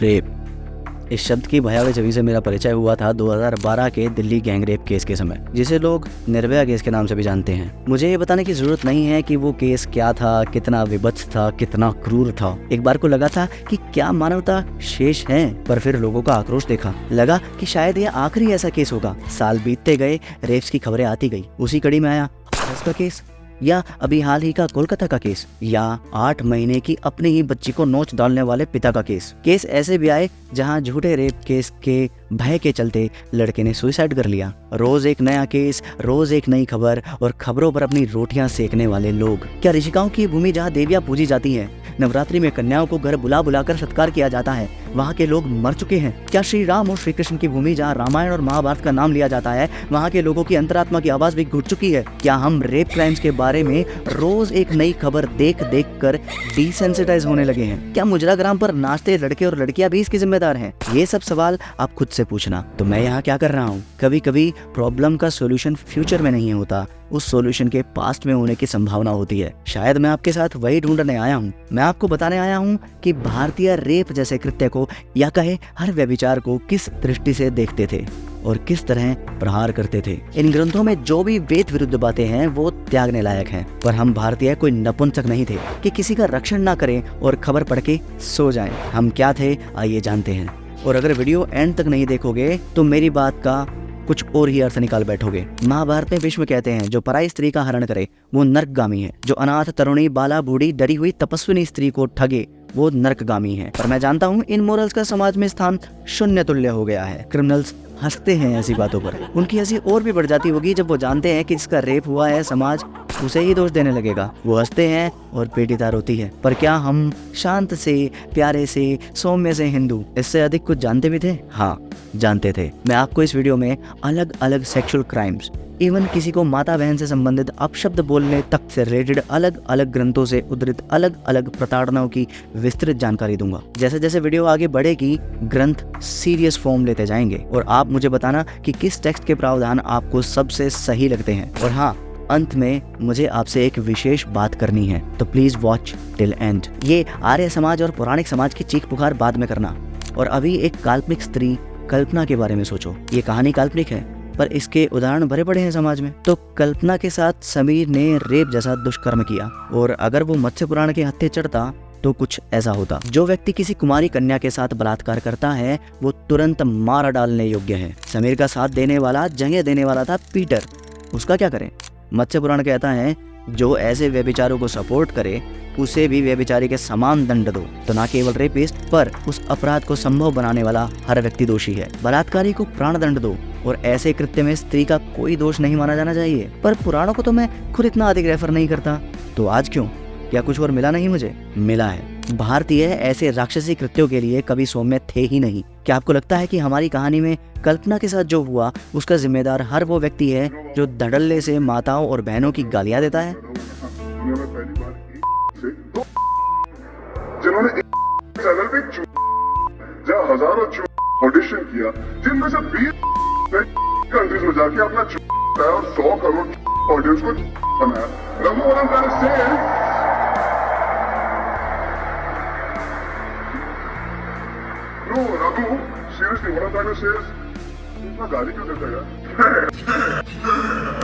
Rape इस शब्द की भयावह छवि से मेरा परिचय हुआ था 2012 के दिल्ली गैंग रेप केस के समय, जिसे लोग निर्भया केस के नाम से भी जानते हैं। मुझे ये बताने की जरूरत नहीं है कि वो केस क्या था, कितना विभत्स था, कितना क्रूर था। एक बार को लगा था कि क्या मानवता शेष है, पर फिर लोगों का आक्रोश देखा, लगा कि शायद ये आखिरी ऐसा केस होगा। साल बीतते गए, रेप्स की खबरें आती गई। उसी कड़ी में आया हाथरस का केस, या अभी हाल ही का कोलकाता का केस, या 8 महीने की अपनी ही बच्ची को नोच डालने वाले पिता का केस। केस ऐसे भी आए जहां झूठे रेप केस के भय के चलते लड़के ने सुसाइड कर लिया। रोज एक नया केस, रोज एक नई खबर, और खबरों पर अपनी रोटियां सेकने वाले लोग। क्या ऋषिकाओं की भूमि जहां देवियां पूजी जाती हैं, नवरात्रि में कन्याओं को घर बुला बुलाकर सत्कार किया जाता है, वहाँ के लोग मर चुके हैं? क्या श्री राम और श्री कृष्ण की भूमि जहाँ रामायण और महाभारत का नाम लिया जाता है, वहाँ के लोगों की अंतरात्मा की आवाज भी घुट चुकी है? क्या हम रेप क्राइम्स के बारे में रोज एक नई खबर देख देख कर डिसेंसिटाइज होने लगे हैं? क्या मुजरा ग्राम पर नाचते लड़के और लड़कियां भी इसके जिम्मेदार हैं? ये सब सवाल आप खुद से पूछना। तो मैं यहाँ क्या कर रहा हूँ? कभी कभी प्रॉब्लम का सोल्यूशन फ्यूचर में नहीं होता, उस सॉल्यूशन के पास्ट में होने की संभावना होती है। शायद मैं आपके साथ वही ढूंढने आया हूँ। मैं आपको बताने आया हूँ कि भारतीय रेप जैसे कृत्य को, या कहे हर व्यभिचार को, किस दृष्टि से देखते थे और किस तरह प्रहार करते थे। इन ग्रंथों में जो भी वेद विरुद्ध बातें हैं वो त्यागने लायक हैं, पर हम भारतीय कोई नपुंसक नहीं थे कि किसी का रक्षण ना करें और खबर पढ़ के सो जाएं। हम क्या थे, आइए जानते हैं। और अगर वीडियो एंड तक नहीं देखोगे तो मेरी बात का कुछ और ही अर्थ निकाल बैठोगे। महाभारत में भीष्म कहते हैं, जो पराई स्त्री का हरण करे वो नरकगामी है, जो अनाथ तरुणी बाला बूढ़ी डरी हुई तपस्विनी स्त्री को ठगे वो नरकगामी है। पर मैं जानता हूँ इन मोरल्स का समाज में स्थान शून्य तुल्य हो गया है। क्रिमिनल्स हंसते हैं ऐसी बातों पर। उनकी हंसी और भी बढ़ जाती होगी जब वो जानते हैं कि जिसका रेप हुआ है समाज उसे ही दोष देने लगेगा। वो हंसते हैं और पीड़िता रोती है। पर क्या हम शांत से, प्यारे से, सौम्य से हिंदू इससे अधिक कुछ जानते भी थे? हाँ, जानते थे। मैं आपको इस वीडियो में अलग अलग सेक्सुअल क्राइम्स, इवन किसी को माता बहन से संबंधित अपशब्द बोलने तक से रिलेटेड अलग अलग ग्रंथों से उद्धृत अलग अलग प्रताड़नाओं की विस्तृत जानकारी दूंगा। जैसे जैसे वीडियो आगे बढ़ेगी, ग्रंथ सीरियस फॉर्म लेते जाएंगे और आप मुझे बताना कि किस टेक्स्ट के प्रावधान आपको सबसे सही लगते हैं। और हाँ, अंत में मुझे आपसे एक विशेष बात करनी है, तो प्लीज वॉच टिल एंड। ये आर्य समाज और पौराणिक समाज की चीख पुकार बाद में करना, और अभी एक काल्पनिक स्त्री कल्पना के बारे में सोचो। ये कहानी काल्पनिक है, पर इसके उदाहरण भरे पड़े हैं समाज में। तो कल्पना के साथ समीर ने रेप जैसा दुष्कर्म किया, और अगर वो मत्स्य पुराण के हत्थे चढ़ता तो कुछ ऐसा होता। जो व्यक्ति किसी कुमारी कन्या के साथ बलात्कार करता है वो तुरंत मार डालने योग्य है। समीर का साथ देने वाला, जगह देने वाला था पीटर। उसका क्या करें? मत्स्य पुराण कहता है, जो ऐसे व्यभिचारों को सपोर्ट करे उसे भी व्यभिचारी के समान दंड दो। तो ना केवल रेपिस्ट, पर उस अपराध को संभव बनाने वाला हर व्यक्ति दोषी है। बलात्कारी को प्राण दंड दो, और ऐसे कृत्य में स्त्री का कोई दोष नहीं माना जाना चाहिए। पर पुराणों को तो मैं खुद इतना अधिक रेफर नहीं करता, तो आज क्यों? क्या कुछ और मिला नहीं? मुझे मिला है। भारतीय ऐसे राक्षसी कृत्यों के लिए कभी सौम्य थे ही नहीं। क्या आपको लगता है कि हमारी कहानी में कल्पना के साथ जो हुआ उसका जिम्मेदार हर वो व्यक्ति है जो धड़ल्ले से माताओं और बहनों की गालियां देता है? जिन्होंने चैनल पे जहाँ हजारों ऑडिशन किया, जिनमें से 20 कंट्रीज में जाके अपना और 100 करोड़ ऑडियंस को बनाया। Raghu what I'm trying to say is, no, Raghu, seriously, what I'm trying to say is, इतना गाली क्यों देता यार?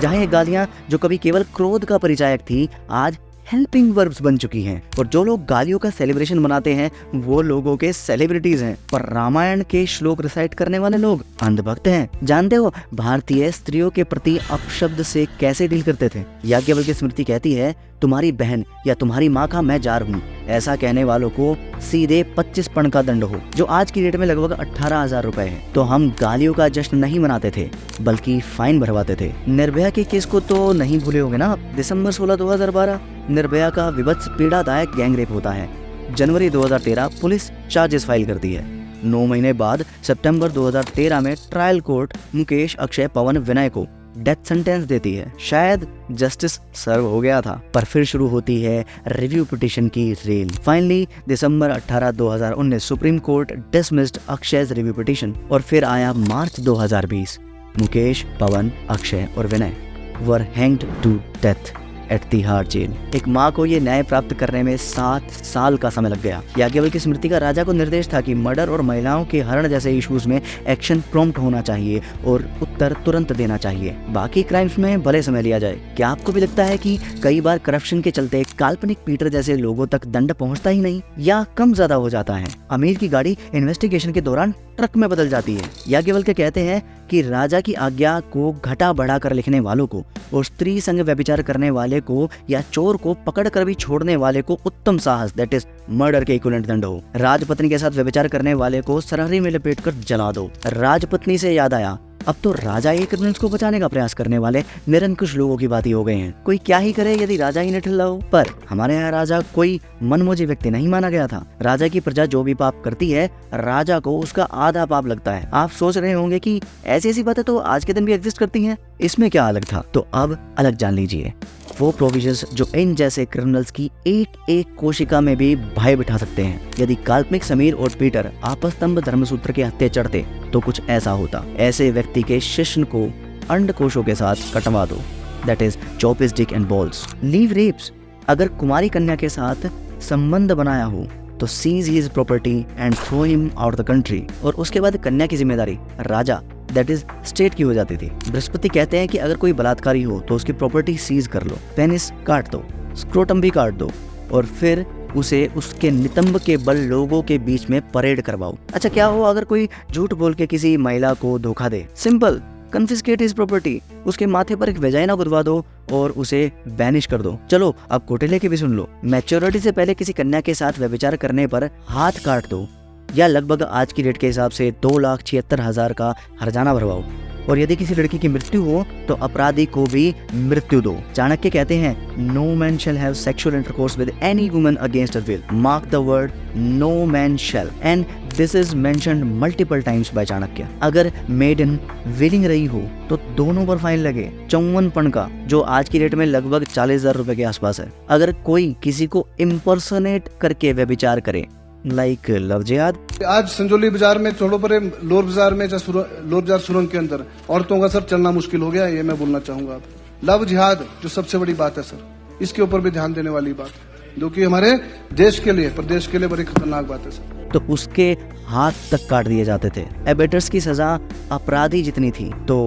जहाँ ये गालियां जो कभी केवल क्रोध का परिचायक थी, आज हेल्पिंग वर्ब्स बन चुकी हैं। और जो लोग गालियों का सेलिब्रेशन मनाते हैं वो लोगों के सेलिब्रिटीज हैं। पर रामायण के श्लोक रिसाइट करने वाले लोग अंधभक्त हैं। जानते हो भारतीय स्त्रियों के प्रति अपशब्द से कैसे डील करते थे? याज्ञवल्क्य की स्मृति कहती है, तुम्हारी बहन या तुम्हारी माँ का मैं जार हूँ। ऐसा कहने वालों को सीधे 25 पर्ण का दंड हो, जो आज की डेट में लगभग 18,000 रुपए है। तो हम गालियों का जश्न नहीं मनाते थे, बल्कि फाइन भरवाते थे। निर्भया के केस को तो नहीं भूले होंगे ना? दिसंबर 16, 2012 निर्भया का विभत्स पीड़ादायक गैंग रेप होता है। जनवरी 2013 पुलिस चार्जेस फाइल करती है। 9 महीने बाद सितंबर 2013 में ट्रायल कोर्ट मुकेश, अक्षय, पवन, विनय को डेथ सेंटेंस देती है। शायद जस्टिस सर्व हो गया था, पर फिर शुरू होती है रिव्यू पिटीशन की rail. Finally December 18, 2019 supreme court dismissed Akshay's review petition. और फिर आया मार्च 2020। मुकेश, पवन, अक्षय और Vinay were hanged to death. Tihar jail. एक माँ को ये न्याय प्राप्त करने में 7 साल का समय लग गया। याज्ञवल्क्य की स्मृति का राजा को निर्देश था कि मर्डर और महिलाओं के हरण जैसे इश्यूज में एक्शन प्रॉम्प्ट होना चाहिए और उत्तर तुरंत देना चाहिए। बाकी क्राइम्स में भले समय लिया जाए। क्या आपको भी लगता है कि कई बार करप्शन के चलते काल्पनिक पीटर जैसे लोगों तक दंड पहुंचता ही नहीं या कम ज्यादा हो जाता है? अमीर की गाड़ी इन्वेस्टिगेशन के दौरान ट्रक में बदल जाती है। याज्ञवल्क्य कहते हैं कि राजा की आज्ञा को घटा बढ़ा कर लिखने वालों को और स्त्री संग व्यभिचार करने वाले को या चोर को पकड़ कर भी छोड़ने वाले को उत्तम साहस, दैट इज मर्डर के इक्विवेलेंट दंड हो। राजपत्नी के साथ व्यभिचार करने वाले को सरारी में लपेट कर जला दो। राजपत्नी से याद आया, अब तो राजा ही क्रिमिनल्स को बचाने का प्रयास करने वाले निरंकुश लोगों की बात ही हो गए हैं। कोई क्या ही करे यदि राजा ही निठल्ला हो। पर हमारे यहाँ राजा कोई मनमोजी व्यक्ति नहीं माना गया था। राजा की प्रजा जो भी पाप करती है, राजा को उसका आधा पाप लगता है। आप सोच रहे होंगे कि ऐसी ऐसी बातें तो आज के दिन भी एग्जिस्ट करती हैं, इसमें क्या अलग था? तो अब अलग जान लीजिए। वो प्रोविजंस जो इन जैसे क्रिमिनल्स की एक एक कोशिका में भी भय बिठा सकते हैं। यदि काल्पनिक समीर और पीटर आपस्तंभ धर्मसूत्र के हत्थे चढ़ते तो कुछ ऐसा होता। ऐसे व्यक्ति के शिश्न को अंडकोशों के साथ कटवा दो, that is chop his dick and balls. Leave rapes, अगर कुमारी कन्या के साथ संबंध बनाया हो तो seize his property and throw him out the country. और उसके बाद कन्या की जिम्मेदारी राजा, दैट इज स्टेट की हो जाती थी। बृहस्पति कहते हैं कि अगर कोई बलात्कारी हो तो उसकी प्रॉपर्टी सीज कर लो, पेनिस काट दो, स्क्रोटम भी काट दो और फिर उसे उसके नितंब के बल लोगों के बीच में परेड करवाओ। अच्छा, क्या हो अगर कोई झूठ बोल के किसी महिला को धोखा दे? सिंपल, कन्फिस्केट हिज प्रॉपर्टी, उसके माथे पर एक वेजाइना गुदवा दो और उसे बैनिश कर दो। चलो अब कोटेले की भी सुन लो। मैच्योरिटी से पहले किसी कन्या के साथ व्यभिचार करने पर हाथ काट दो या लगभग आज की रेट के हिसाब से 2,76,000 का हर्जाना भरवाओ। और यदि किसी लड़की की मृत्यु हो तो अपराधी को भी मृत्यु दो। चाणक्य कहते हैं, no man shall have sexual intercourse with any woman against her will. Mark the word no man shall, and this is mentioned multiple times by Chanakya. अगर मेडन विलिंग रही हो तो दोनों पर फाइन लगे 54 का, जो आज की रेट में लगभग 40,000 रुपए के आसपास है। अगर कोई किसी को इम्पर्सोनेट करके व्यभिचार करे, लाइक लव जिहाद। आज संजौली बाजार में छोड़ो पर लोर बाजार में लोर बाजार सुरंग के अंदर औरतों का सर चलना मुश्किल हो गया, ये मैं बोलना चाहूंगा। लव जिहाद जो सबसे बड़ी बात है सर, इसके ऊपर भी ध्यान देने वाली बात है, जो कि हमारे देश के लिए, प्रदेश के लिए बड़ी खतरनाक बात है सर। तो उसके हाथ तक काट दिए जाते थे। एबेटर्स की सजा अपराधी जितनी थी तो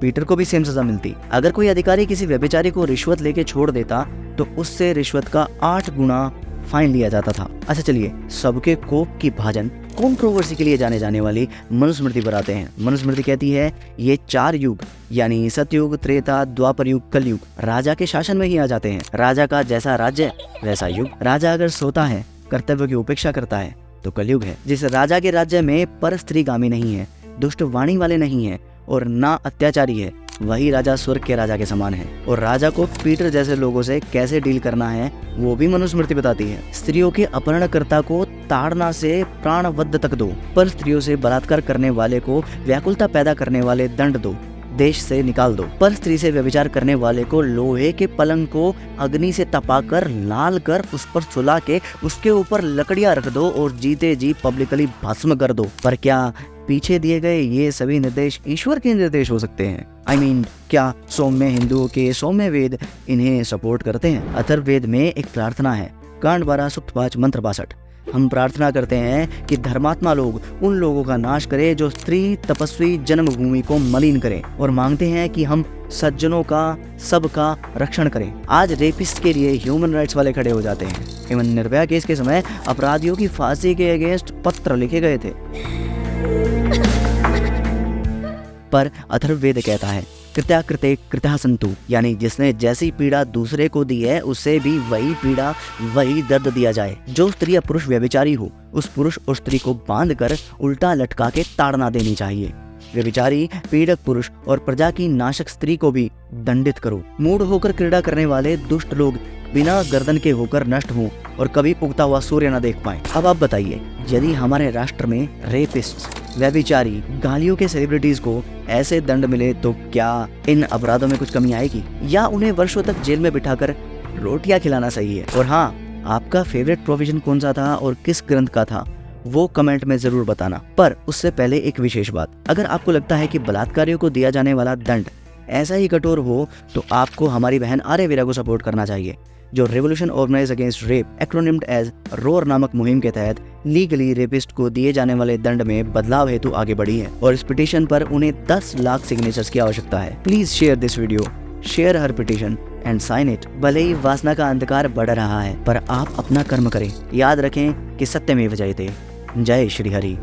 पीटर को भी सेम सजा मिलती। अगर कोई अधिकारी किसी व्यभिचारी को रिश्वत लेके छोड़ देता तो उससे रिश्वत का 8 गुना फाइन लिया जाता था। अच्छा चलिए, सबके कोप की भाजन कंट्रोवर्सी के लिए जाने जाने वाली मनुस्मृति पर आते हैं। मनुस्मृति कहती है ये 4 युग यानी सतयुग, त्रेता, द्वापर युग, कलयुग राजा के शासन में ही आ जाते हैं। राजा का जैसा राज्य वैसा युग। राजा अगर सोता है, कर्तव्य की उपेक्षा करता है तो कलयुग है। जिस राजा के राज्य में पर स्त्रीगामी नहीं है, दुष्ट वाणी वाले नहीं है और ना अत्याचारी है, वही राजा स्वर्ग के राजा के समान है। और राजा को पीटर जैसे लोगों से कैसे डील करना है वो भी मनुस्मृति बताती है। स्त्रियों के अपहरणकर्ता को ताड़ना से प्राणवध तक दो, पर स्त्रियों से बलात्कार करने वाले को व्याकुलता पैदा करने वाले दंड दो, देश से निकाल दो। पर स्त्री से व्यभिचार करने वाले को लोहे के पलंग को अग्नि से तपाकर लाल कर उस पर सुला के उसके ऊपर लकड़ियां रख दो और जीते जी पब्लिकली भस्म कर दो। पर क्या पीछे दिए गए ये सभी निर्देश ईश्वर के निर्देश हो सकते हैं? I mean, क्या सौम्य हिंदुओं के सौम्य वेद इन्हें सपोर्ट करते हैं? अथर्ववेद में एक प्रार्थना है, कांड 12 सूक्त 5 मंत्र 62। हम प्रार्थना करते हैं कि धर्मात्मा लोग उन लोगों का नाश करे जो स्त्री तपस्वी जन्मभूमि को मलिन करें, और मांगते हैं कि हम सज्जनों का सबका रक्षण करें। आज रेपिस्ट के लिए ह्यूमन राइट्स वाले खड़े हो जाते हैं। इवन निर्भया केस के समय अपराधियों की फांसी के अगेंस्ट पत्र लिखे गए थे। पर अथर्ववेद कहता है, कृत्या कृते कृत्या संतु, यानी जिसने जैसी पीड़ा दूसरे को दी है उसे भी वही पीड़ा वही दर्द दिया जाए। जो स्त्री या पुरुष व्यभिचारी हो उस पुरुष और स्त्री को बांध कर उल्टा लटका के ताड़ना देनी चाहिए। व्यभिचारी, पीड़क पुरुष और प्रजा की नाशक स्त्री को भी दंडित करो। मूढ़ होकर क्रीड़ा करने वाले दुष्ट लोग बिना गर्दन के होकर नष्ट हों और कभी उगता हुआ सूर्य न देख पाएं। अब आप बताइए, यदि हमारे राष्ट्र में रेपिस्ट, व्यभिचारी, गालियों के सेलिब्रिटीज को ऐसे दंड मिले तो क्या इन अपराधों में कुछ कमी आएगी, या उन्हें वर्षों तक जेल में बिठाकर रोटियां खिलाना सही है? और हाँ, आपका फेवरेट प्रोविजन कौन सा था और किस ग्रंथ का था वो कमेंट में जरूर बताना। पर उससे पहले एक विशेष बात, अगर आपको लगता है कि बलात्कारियों को दिया जाने वाला दंड ऐसा ही कठोर हो तो आपको हमारी बहन आर्य वीरा को सपोर्ट करना चाहिए, जो revolution organise against rape acronymed as ROAR नामक मुहिम के तहत लीगली रेपिस्ट को दिए जाने वाले दंड में बदलाव हेतु आगे बढ़ी है और इस पिटीशन पर उन्हें 10 लाख सिग्नेचर्स की आवश्यकता है। Please share this video, share her petition and sign it. भले ही वासना का अंधकार बढ़ रहा है पर आप अपना कर्म करें। याद रखें कि सत्यमेव जयते। जय श्री हरि।